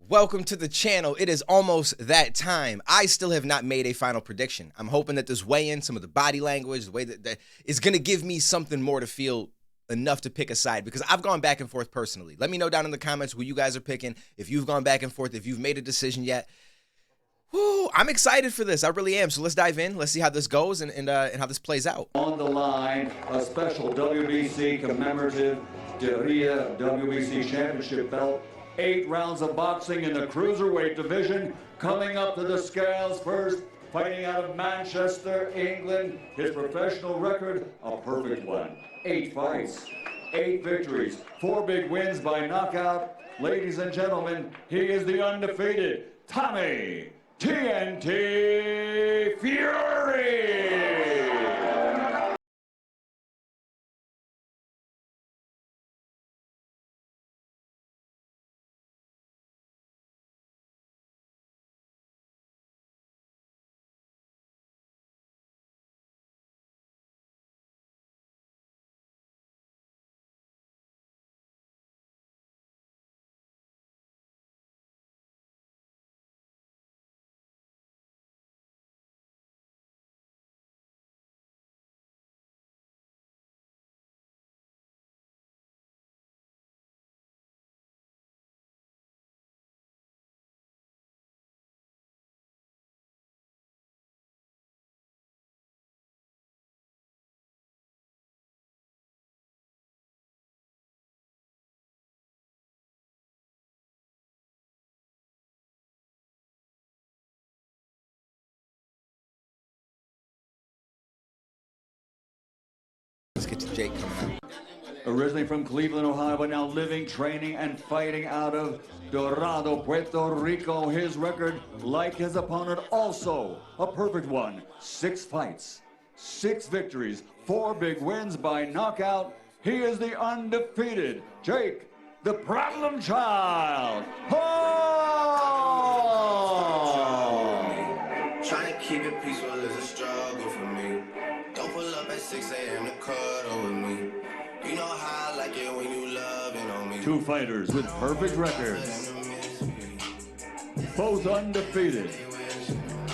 Welcome to the channel. It is almost that time. I still have not made a final prediction. I'm hoping that this weigh-in, some of the body language, the way that is going to give me something more to feel enough to pick a side, because I've gone back and forth personally. Let me know down in the comments who you guys are picking, if you've gone back and forth, if you've made a decision yet. Whew, I'm excited for this. I really am. So let's dive in. Let's see how this goes and how this plays out. On the line, a special WBC commemorative WBC championship belt. 8 rounds of boxing in the cruiserweight division. Coming up to the scales first, fighting out of Manchester, England. His professional record, a perfect one. 8 fights, 8 victories, 4 big wins by knockout. Ladies and gentlemen, he is the undefeated Tommy TNT Fury. Let's get to Jake coming out. Originally from Cleveland, Ohio, but now living, training, and fighting out of Dorado, Puerto Rico. His record, like his opponent, also a perfect one. 6 fights, 6 victories, 4 big wins by knockout. He is the undefeated Jake, the Problem Child. Trying to keep it peaceful is a struggle for me. Don't pull up at 6 a.m. to cuddle with me. You know how I like it when you loving on me. 2 fighters with perfect records, both undefeated.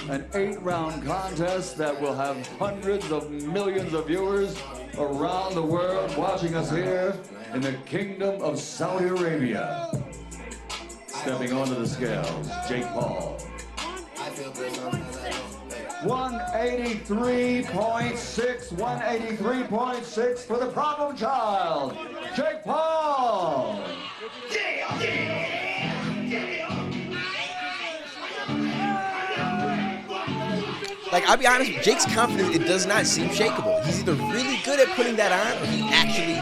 An 8-round contest that will have hundreds of millions of viewers around the world watching us here in the Kingdom of Saudi Arabia. Stepping onto the scales, Jake Paul. 183.6 for the Problem Child, Jake Paul. Like, I'll be honest, Jake's confidence, it does not seem shakable. He's either really good at putting that on, or he actually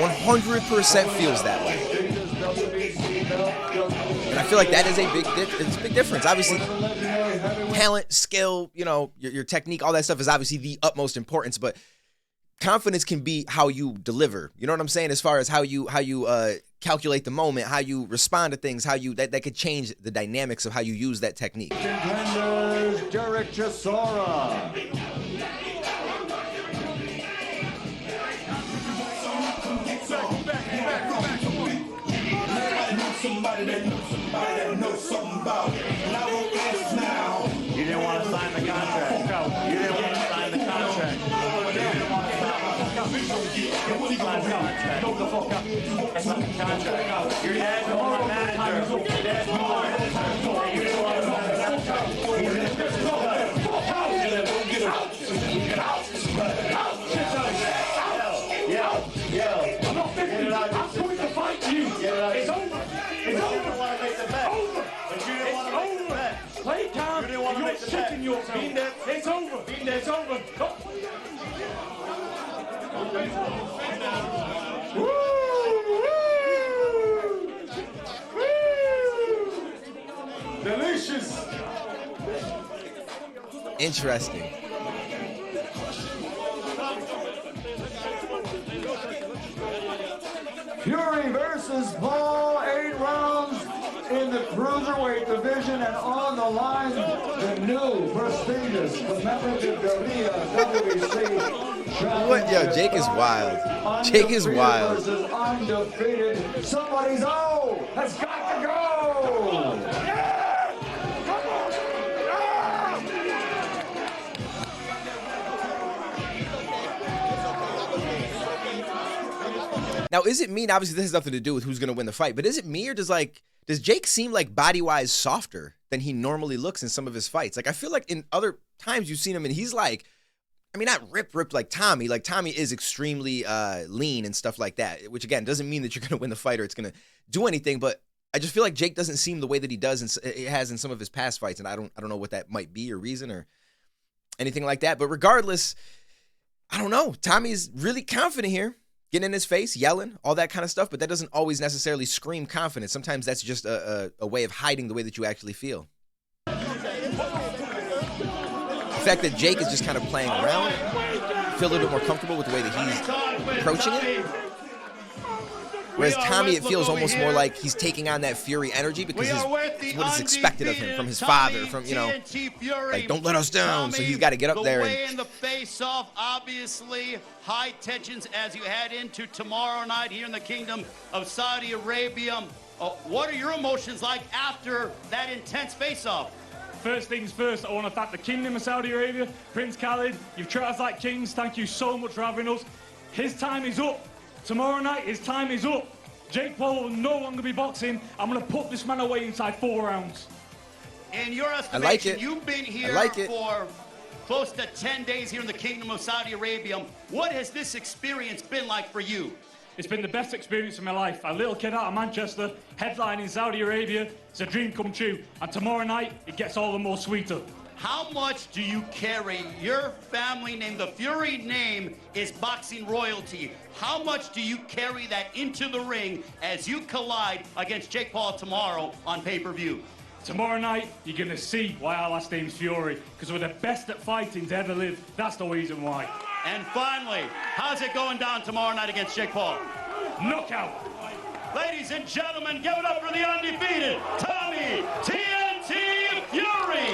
100% feels that way. And I feel like that is a big difference. Obviously, talent, skill, you know, your technique, all that stuff is obviously the utmost importance, but confidence can be how you deliver. You know what I'm saying? As far as how you calculate the moment, how you respond to things, how you that could change the dynamics of how you use that technique. Contenders, Derek Chisora. Somebody that knows something about it. And I won't ask now. You didn't want to sign the contract. No, you didn't want to sign the contract. You didn't want to sign the contract. Go the fuck up. It's not the contract. Your dad's the former manager. Your dad's the former manager. You didn't want to sign the contract. Get out. Get out. Yo. I'm not 50. I'm going to fight you. It's over. It's over. You didn't want to make the bet. Over. But you didn't want to make the bet. Play time. You didn't want to make the bet. You're shitting yourself. It's over. It's over. Delicious. Interesting. Fury versus Paul, 8 rounds in the cruiserweight division, and on the line, the new prestigious commemorative WBC What? Yo, Jake is wild. Jake is wild. Undefeated. Somebody's has got to go. Now, is it me? Now, obviously, this has nothing to do with who's going to win the fight, but is it me or does Jake seem like body-wise softer than he normally looks in some of his fights? Like, I feel like in other times you've seen him and he's like, I mean, not ripped like Tommy. Like, Tommy is extremely lean and stuff like that, which, again, doesn't mean that you're going to win the fight or it's going to do anything, but I just feel like Jake doesn't seem the way that he does and it has in some of his past fights, and I don't know what that might be or reason or anything like that. But regardless, I don't know. Tommy's really confident here, getting in his face, yelling, all that kind of stuff, but that doesn't always necessarily scream confidence. Sometimes that's just a way of hiding the way that you actually feel. The fact that Jake is just kind of playing around, feel a little bit more comfortable with the way that he's approaching it. Whereas Tommy, it feels almost more like he's taking on that Fury energy because it's what is expected of him from his father, from, you know, like, don't let us down. So he's got to get up there. And the face-off, obviously, high tensions as you head into tomorrow night here in the Kingdom of Saudi Arabia. What are your emotions like after that intense face-off? First things first, I want to thank the Kingdom of Saudi Arabia, Prince Khalid. You've treated us like kings. Thank you so much for having us. His time is up. Tomorrow night, his time is up. Jake Paul will no longer be boxing. I'm going to put this man away inside 4 rounds. In your estimation, like it. You've been here for close to 10 days here in the Kingdom of Saudi Arabia. What has this experience been like for you? It's been the best experience of my life. A little kid out of Manchester, headlining Saudi Arabia. It's a dream come true. And tomorrow night, it gets all the more sweeter. How much do you carry? Your family name, the Fury name, is boxing royalty. How much do you carry that into the ring as you collide against Jake Paul tomorrow on pay-per-view? Tomorrow night, you're going to see why our last name's Fury, because we're the best at fighting to ever live. That's the reason why. And finally, how's it going down tomorrow night against Jake Paul? Knockout. Ladies and gentlemen, give it up for the undefeated Tommy TNT Fury.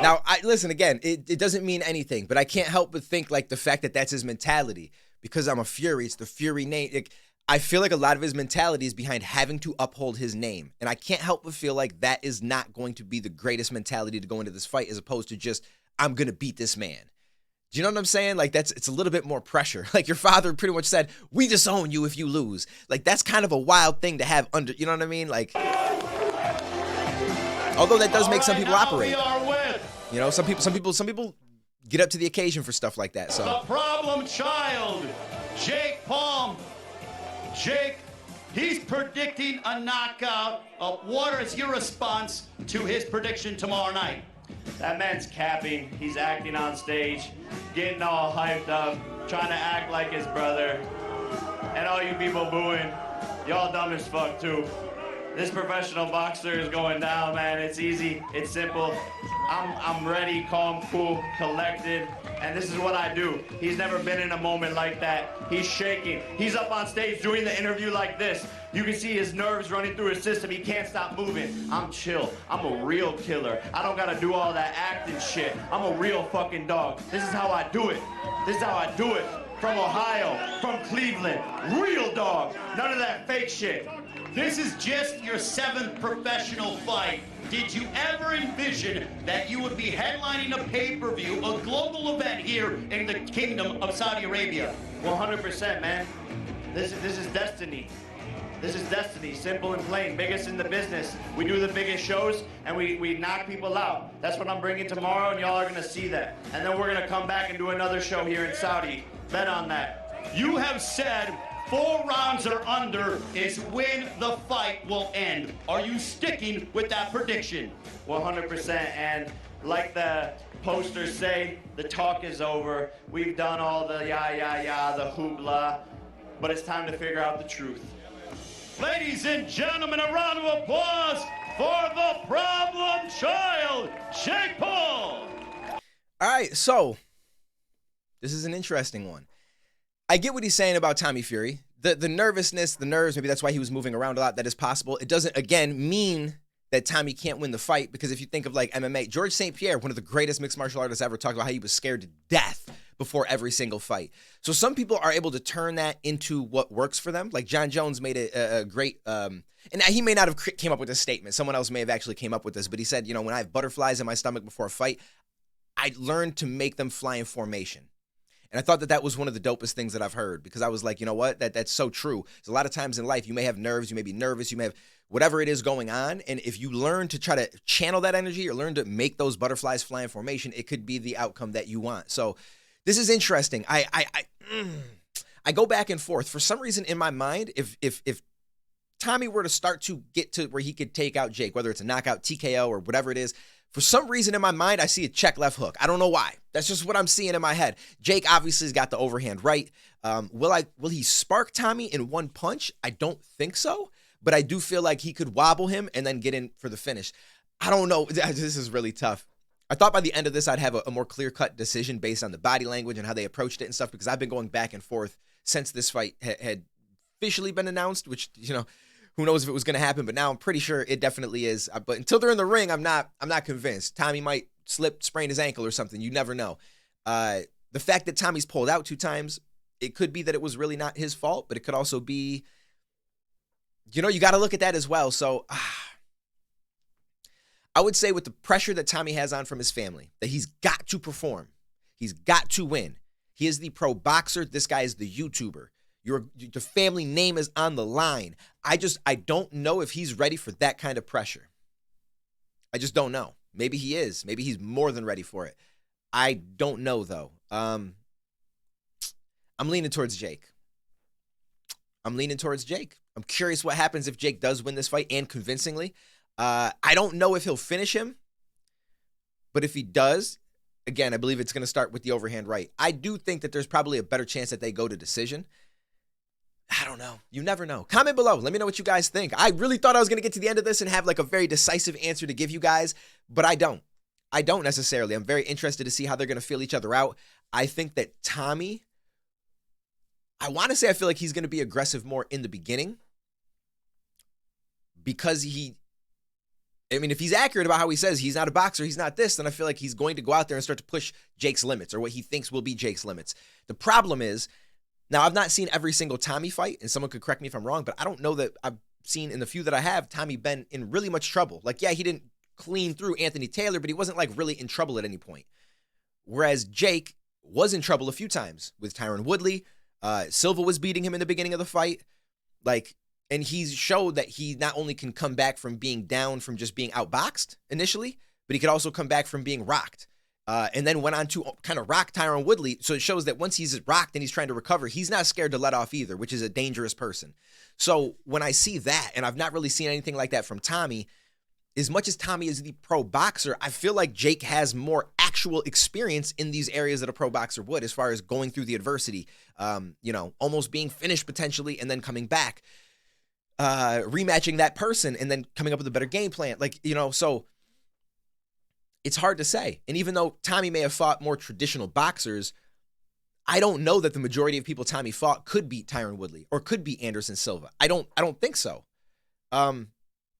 Now, listen, again, it doesn't mean anything, but I can't help but think, like, the fact that that's his mentality. Because I'm a Fury, it's the Fury name. I feel like a lot of his mentality is behind having to uphold his name. And I can't help but feel like that is not going to be the greatest mentality to go into this fight, as opposed to just, I'm going to beat this man. Do you know what I'm saying? Like, it's a little bit more pressure. Like, your father pretty much said, we disown you if you lose. Like, that's kind of a wild thing to have under, you know what I mean? Like, although that does make some people operate. You know, some people get up to the occasion for stuff like that. So the problem child, Jake Paul. Jake, he's predicting a knockout. What is your response to his prediction tomorrow night? That man's capping. He's acting on stage, getting all hyped up, trying to act like his brother. And all you people booing, y'all dumb as fuck too. This professional boxer is going down, man. It's easy, it's simple. I'm ready, calm, cool, collected, and this is what I do. He's never been in a moment like that. He's shaking. He's up on stage doing the interview like this. You can see his nerves running through his system. He can't stop moving. I'm chill. I'm a real killer. I don't gotta do all that acting shit. I'm a real fucking dog. This is how I do it. This is how I do it. From Ohio, from Cleveland. Real dog. None of that fake shit. This is just your 7th professional fight. Did you ever envision that you would be headlining a pay-per-view, a global event here in the Kingdom of Saudi Arabia? 100%, man. This is destiny. This is destiny, simple and plain. Biggest in the business. We do the biggest shows, and we knock people out. That's what I'm bringing tomorrow, and y'all are going to see that. And then we're going to come back and do another show here in Saudi. Bet on that. You have said 4 rounds or under is when the fight will end. Are you sticking with that prediction? 100%, and like the posters say, the talk is over. We've done all the the hoopla, but it's time to figure out the truth. Ladies and gentlemen, a round of applause for the problem child, Jake Paul. All right, so this is an interesting one. I get what he's saying about Tommy Fury. The nervousness, the nerves, maybe that's why he was moving around a lot. That is possible. It doesn't, again, mean that Tommy can't win the fight, because if you think of, like, MMA, George St. Pierre, one of the greatest mixed martial artists ever, talked about how he was scared to death before every single fight. So some people are able to turn that into what works for them. Like John Jones made a great, and he may not have came up with this statement. Someone else may have actually came up with this, but he said, you know, when I have butterflies in my stomach before a fight, I learned to make them fly in formation. And I thought that that was one of the dopest things that I've heard, because I was like, you know what? That's so true. There's a lot of times in life you may have nerves, you may be nervous, you may have whatever it is going on. And if you learn to try to channel that energy or learn to make those butterflies fly in formation, it could be the outcome that you want. So this is interesting. I go back and forth. For some reason in my mind, if Tommy were to start to get to where he could take out Jake, whether it's a knockout, TKO, or whatever it is, for some reason in my mind, I see a check left hook. I don't know why. That's just what I'm seeing in my head. Jake obviously has got the overhand right. Will he spark Tommy in one punch? I don't think so, but I do feel like he could wobble him and then get in for the finish. I don't know. This is really tough. I thought by the end of this, I'd have a more clear-cut decision based on the body language and how they approached it and stuff, because I've been going back and forth since this fight had officially been announced, which, you know, who knows if it was going to happen, but now I'm pretty sure it definitely is. But until they're in the ring, I'm not convinced. Tommy might sprain his ankle or something. You never know. The fact that Tommy's pulled out 2 times, it could be that it was really not his fault, but it could also be, you know, you got to look at that as well. So I would say with the pressure that Tommy has on from his family, that he's got to perform. He's got to win. He is the pro boxer. This guy is the YouTuber. The family name is on the line. I don't know if he's ready for that kind of pressure. I just don't know. Maybe he is. Maybe he's more than ready for it. I don't know, though. I'm leaning towards Jake. I'm curious what happens if Jake does win this fight, and convincingly. I don't know if he'll finish him, but if he does, again, I believe it's going to start with the overhand right. I do think that there's probably a better chance that they go to decision. I don't know. You never know. Comment below. Let me know what you guys think. I really thought I was going to get to the end of this and have like a very decisive answer to give you guys, but I don't. I don't necessarily. I'm very interested to see how they're going to feel each other out. I think that Tommy, I want to say I feel like he's going to be aggressive more in the beginning, because if he's accurate about how he says he's not a boxer, he's not this, then I feel like he's going to go out there and start to push Jake's limits, or what he thinks will be Jake's limits. The problem is, now I've not seen every single Tommy fight, and someone could correct me if I'm wrong, but I don't know that I've seen in the few that I have, Tommy been in really much trouble. Like, yeah, he didn't clean through Anthony Taylor, but he wasn't like really in trouble at any point. Whereas Jake was in trouble a few times with Tyron Woodley. Silva was beating him in the beginning of the fight. And he's showed that he not only can come back from being down from just being outboxed initially, but he could also come back from being rocked. And then went on to kind of rock Tyron Woodley. So it shows that once he's rocked and he's trying to recover, he's not scared to let off either, which is a dangerous person. So when I see that, and I've not really seen anything like that from Tommy, as much as Tommy is the pro boxer, I feel like Jake has more actual experience in these areas that a pro boxer would, as far as going through the adversity, almost being finished potentially and then coming back, rematching that person and then coming up with a better game plan. So it's hard to say. And even though Tommy may have fought more traditional boxers, I don't know that the majority of people Tommy fought could beat Tyron Woodley or could beat Anderson Silva. I don't think so.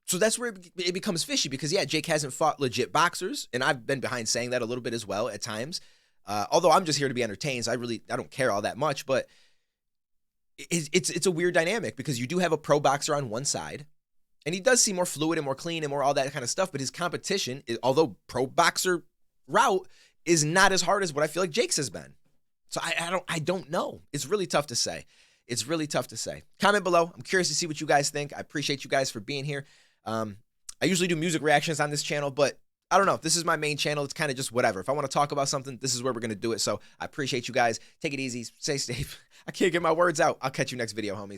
So that's where it becomes fishy, because yeah, Jake hasn't fought legit boxers, and I've been behind saying that a little bit as well at times. Although I'm just here to be entertained, so I don't care all that much, but it's a weird dynamic, because you do have a pro boxer on one side, and he does seem more fluid and more clean and more all that kind of stuff, but his competition, although pro boxer route, is not as hard as what I feel like Jake's has been. So I don't know. It's really tough to say. Comment below. I'm curious to see what you guys think. I appreciate you guys for being here. I usually do music reactions on this channel, but I don't know. This is my main channel. It's kind of just whatever. If I want to talk about something, this is where we're going to do it. So I appreciate you guys. Take it easy. Stay safe. I can't get my words out. I'll catch you next video, homies.